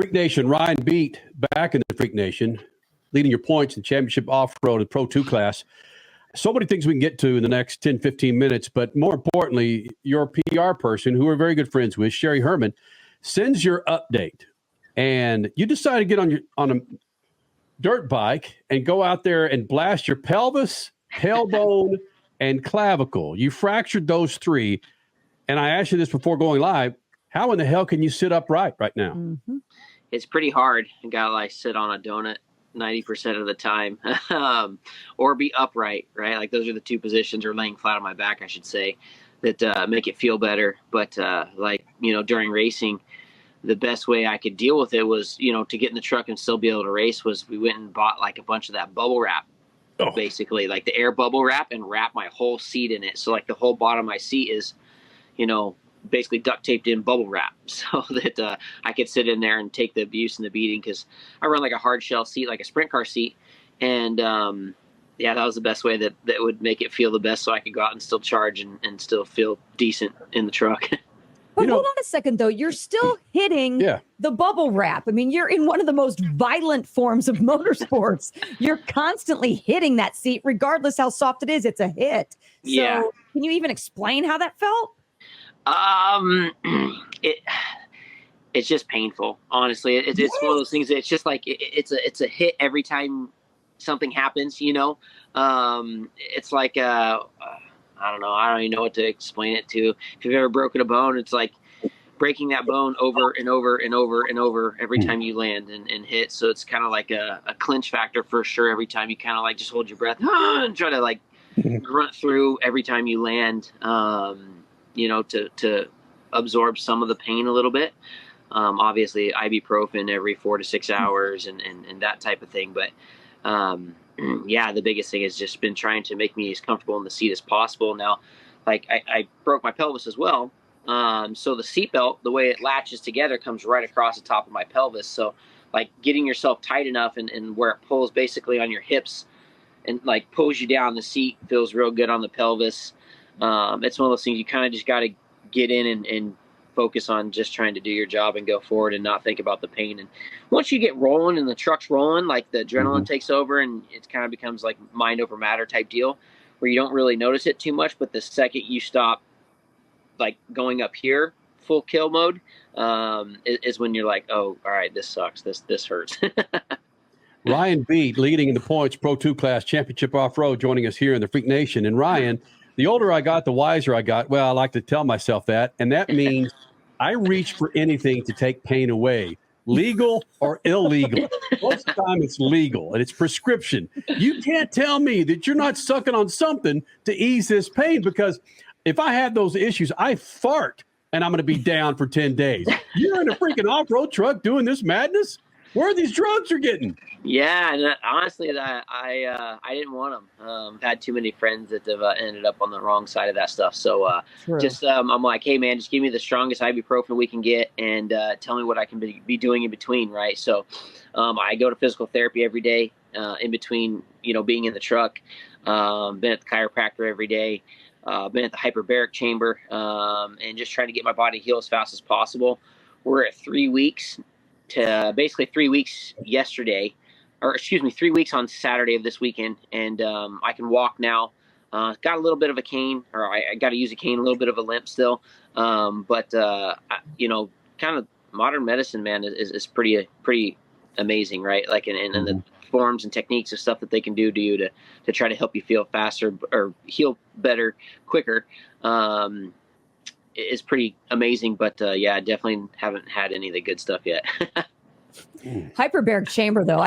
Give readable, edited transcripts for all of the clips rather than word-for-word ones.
Freak Nation, Ryan Beat back in the Freak Nation, leading your points in championship off-road and Pro 2 class. So many things we can get to in the next 10, 15 minutes, but more importantly, your PR person, who we're very good friends with, Sherry Herman, sends your update. And you decide to get on a dirt bike and go out there and blast your pelvis, tailbone, and clavicle. You fractured those three. And I asked you this before going live. How in the hell can you sit upright right now? Mm-hmm. It's pretty hard. You got to like sit on a donut 90% of the time, or be upright, right? Like those are the two positions, or laying flat on my back, I should say, that make it feel better. But during racing, the best way I could deal with it was, to get in the truck and still be able to race, was we went and bought like a bunch of that bubble wrap, basically like the air bubble wrap, and wrap my whole seat in it. So like the whole bottom of my seat is, basically duct taped in bubble wrap, so that I could sit in there and take the abuse and the beating, because I run like a hard shell seat, like a sprint car seat. And that was the best way that would make it feel the best, so I could go out and still charge and still feel decent in the truck. But hold on a second, though. You're still hitting the bubble wrap. I mean, you're in one of the most violent forms of motorsports. You're constantly hitting that seat, regardless how soft it is. It's a hit. So can you even explain how that felt? It's just painful, honestly. It's one of those things that it's just like it's a hit every time something happens. It's like I don't know. I don't even know what to explain it to. If you've ever broken a bone, it's like breaking that bone over and over and over and over every time you land and hit. So it's kind of like a clinch factor for sure. Every time you kind of like just hold your breath and try to like grunt through every time you land. To absorb some of the pain a little bit. Obviously ibuprofen every 4 to 6 hours and that type of thing. But the biggest thing has just been trying to make me as comfortable in the seat as possible. Now, like I broke my pelvis as well. So the seatbelt, the way it latches together, comes right across the top of my pelvis. So like getting yourself tight enough and where it pulls basically on your hips and like pulls you down, the seat feels real good on the pelvis. It's one of those things you kind of just got to get in and focus on just trying to do your job and go forward and not think about the pain. And once you get rolling and the truck's rolling, like the adrenaline takes over and it kind of becomes like mind over matter type deal where you don't really notice it too much. But the second you stop like going up here, full kill mode, is when you're like, oh, all right, this sucks. This hurts. Ryan Beat, leading in the points Pro 2 class championship off-road, joining us here in the Freak Nation. And Ryan, the older I got, the wiser I got. Well, I like to tell myself that. And that means I reach for anything to take pain away, legal or illegal. Most of the time it's legal and it's prescription. You can't tell me that you're not sucking on something to ease this pain, because if I have those issues, I fart and I'm going to be down for 10 days. You're in a freaking off-road truck doing this madness? Where are these drugs you're getting? Yeah, and honestly, I didn't want them. Had too many friends that have ended up on the wrong side of that stuff. So I'm like, hey, man, just give me the strongest ibuprofen we can get and tell me what I can be doing in between, right? So I go to physical therapy every day in between, being in the truck. Been at the chiropractor every day. Been at the hyperbaric chamber and just trying to get my body to heal as fast as possible. We're at 3 weeks. To basically 3 weeks yesterday, 3 weeks on Saturday of this weekend, and I can walk now. Got a little bit of a cane, or I got to use a cane, a little bit of a limp still. But kind of modern medicine, man, is pretty amazing, right? Like in the forms and techniques of stuff that they can do to you to try to help you feel faster or heal better, quicker. Is pretty amazing, but I definitely haven't had any of the good stuff yet. Hyperbaric chamber, though,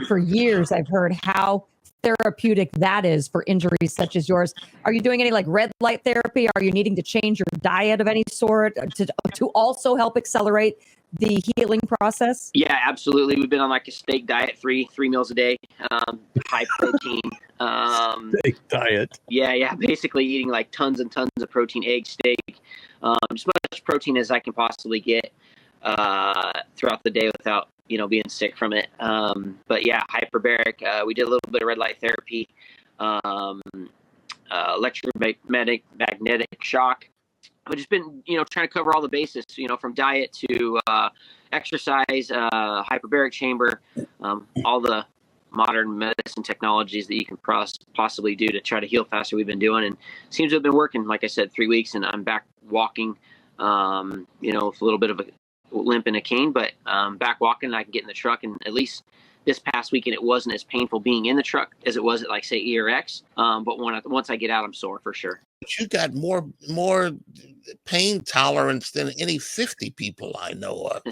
for years I've heard how therapeutic that is for injuries such as yours. Are you doing any like red light therapy? Are you needing to change your diet of any sort to also help accelerate the healing process? Yeah, absolutely. We've been on like a steak diet, three meals a day, high protein. Steak diet. Yeah. Basically eating like tons and tons of protein, egg, steak, as much protein as I can possibly get throughout the day without being sick from it. But yeah, hyperbaric. We did a little bit of red light therapy, electromagnetic shock. I've just been, trying to cover all the bases, from diet to exercise, hyperbaric chamber, all the modern medicine technologies that you can possibly do to try to heal faster we've been doing. And it seems to have been working, like I said, 3 weeks, and I'm back walking, with a little bit of a limp and a cane, but back walking, and I can get in the truck. And at least this past weekend, it wasn't as painful being in the truck as it was at, like, say, E or X. But once I get out, I'm sore for sure. You got more pain tolerance than any 50 people I know of.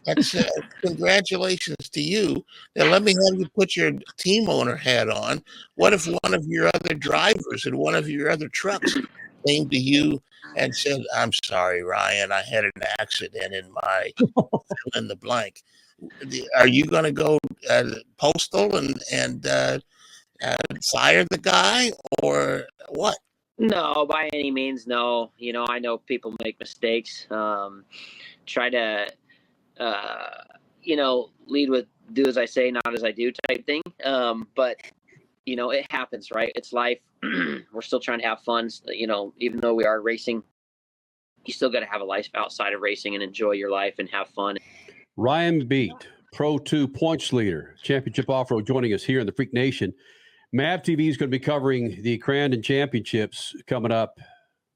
That's congratulations to you. Now let me have you put your team owner hat on. What if one of your other drivers in one of your other trucks came to you and said, "I'm sorry, Ryan, I had an accident in my fill in the blank." Are you going to go postal and fire the guy, or what? No, by any means, no. I know people make mistakes. Try to, lead with do as I say, not as I do type thing. But, it happens, right? It's life. We're still trying to have fun. Even though we are racing, you still got to have a life outside of racing and enjoy your life and have fun. Ryan Beat, Pro 2 points leader, championship off-road, joining us here in the Freak Nation. MAV TV is going to be covering the Crandon Championships coming up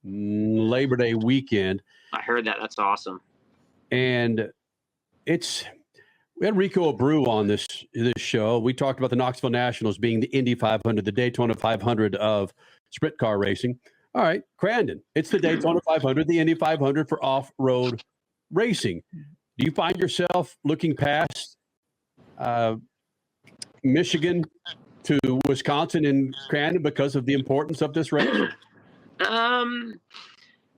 Labor Day weekend. I heard that. That's awesome. And we had Rico Abreu on this show. We talked about the Knoxville Nationals being the Indy 500, the Daytona 500 of sprint car racing. All right, Crandon, it's the Daytona 500, the Indy 500 for off-road racing. Do you find yourself looking past Michigan to Wisconsin and Crandon because of the importance of this race?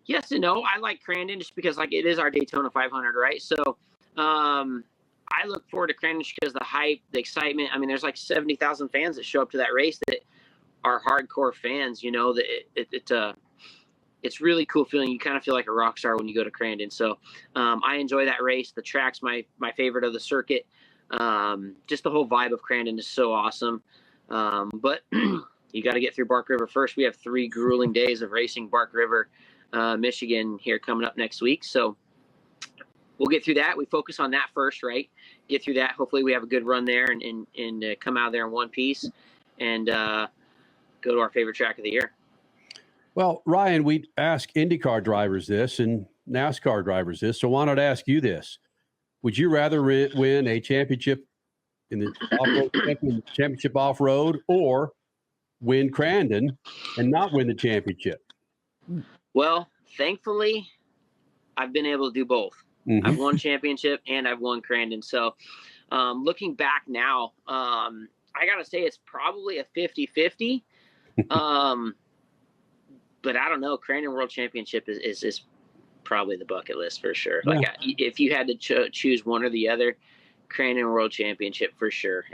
Yes and no. I like Crandon just because, like, it is our Daytona 500, right? So I look forward to Crandon just because the hype, the excitement. I mean, there's like 70,000 fans that show up to that race that are hardcore fans. That it's really cool feeling. You kind of feel like a rock star when you go to Crandon. So I enjoy that race. The track's my favorite of the circuit. Just the whole vibe of Crandon is so awesome. But you got to get through Bark River first. We have 3 grueling days of racing Bark River, Michigan here coming up next week. So we'll get through that. We focus on that first, right? Get through that. Hopefully we have a good run there and come out of there in one piece and go to our favorite track of the year. Well, Ryan, we ask IndyCar drivers this and NASCAR drivers this. So why not ask you this? Would you rather win a championship in the off-road championship off-road or win Crandon and not win the championship? Well, thankfully, I've been able to do both. Mm-hmm. I've won championship and I've won Crandon. So looking back now, I got to say it's probably a 50-50. But I don't know. Crandon World Championship is probably the bucket list for sure. Yeah. Like if you had to choose one or the other, Crandon World Championship for sure.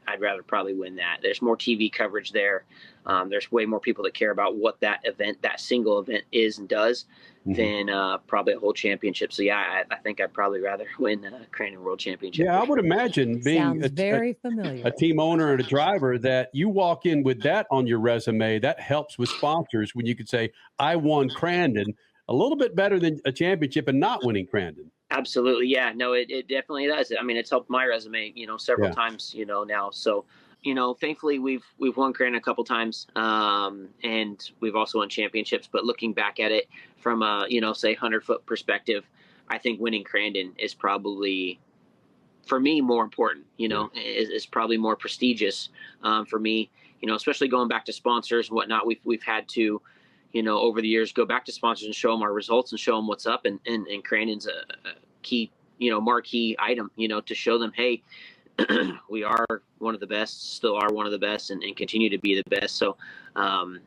I'd rather probably win that. There's more TV coverage there. There's way more people that care about what that event, that single event is and does than probably a whole championship. So yeah, I think I'd probably rather win Crandon World Championship. Yeah, I would imagine being very familiar. A team owner and a driver that you walk in with that on your resume. That helps with sponsors when you could say, I won Crandon, a little bit better than a championship and not winning Crandon. Absolutely. Yeah, no, it definitely does. I mean, it's helped my resume, several times, now. So, thankfully we've won Crandon a couple times. And we've also won championships, but looking back at it from a, say 100-foot perspective, I think winning Crandon is probably, for me, more important, is probably more prestigious, for me, especially going back to sponsors and whatnot. We've had to, over the years, go back to sponsors and show them our results and show them what's up. And Crandon's a key, marquee item, to show them, hey, we are one of the best, still are one of the best, and continue to be the best. So,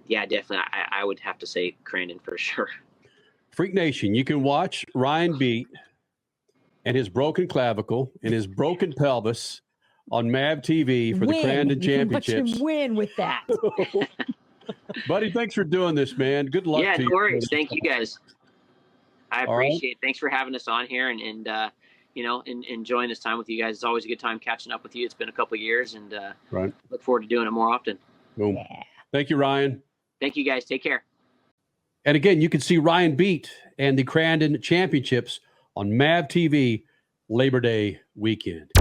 yeah, definitely, I would have to say Crandon for sure. Freak Nation, you can watch Ryan Beat and his broken clavicle and his broken pelvis on MAV TV for the Crandon Championships. Watch him win with that. Buddy, thanks for doing this, man. Good luck to you. Yeah, no worries. Thank you, guys. I appreciate it. Thanks for having us on here and enjoying this time with you guys. It's always a good time catching up with you. It's been a couple of years, and look forward to doing it more often. Boom. Yeah. Thank you, Ryan. Thank you, guys. Take care. And again, you can see Ryan beat and the Crandon Championships on MAV TV Labor Day weekend.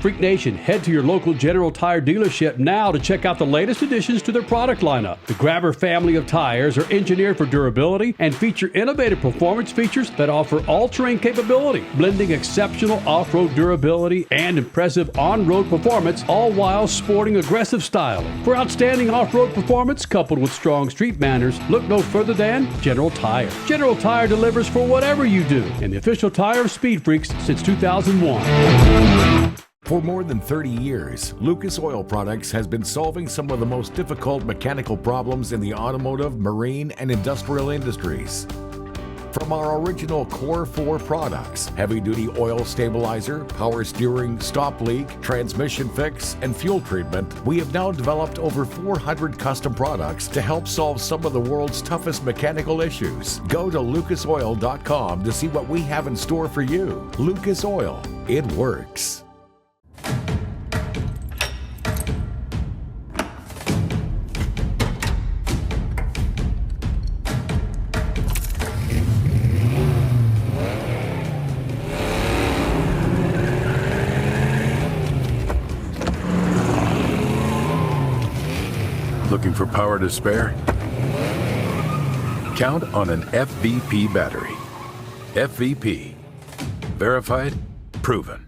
Freak Nation, head to your local General Tire dealership now to check out the latest additions to their product lineup. The Grabber family of tires are engineered for durability and feature innovative performance features that offer all-terrain capability, blending exceptional off-road durability and impressive on-road performance, all while sporting aggressive styling. For outstanding off-road performance coupled with strong street manners, look no further than General Tire. General Tire delivers for whatever you do, and the official tire of SpeedFreaks since 2001. For more than 30 years, Lucas Oil Products has been solving some of the most difficult mechanical problems in the automotive, marine, and industrial industries. From our original Core 4 products, heavy-duty oil stabilizer, power steering, stop leak, transmission fix, and fuel treatment, we have now developed over 400 custom products to help solve some of the world's toughest mechanical issues. Go to lucasoil.com to see what we have in store for you. Lucas Oil, it works. Looking for power to spare? Count on an FVP battery. FVP. Verified, proven.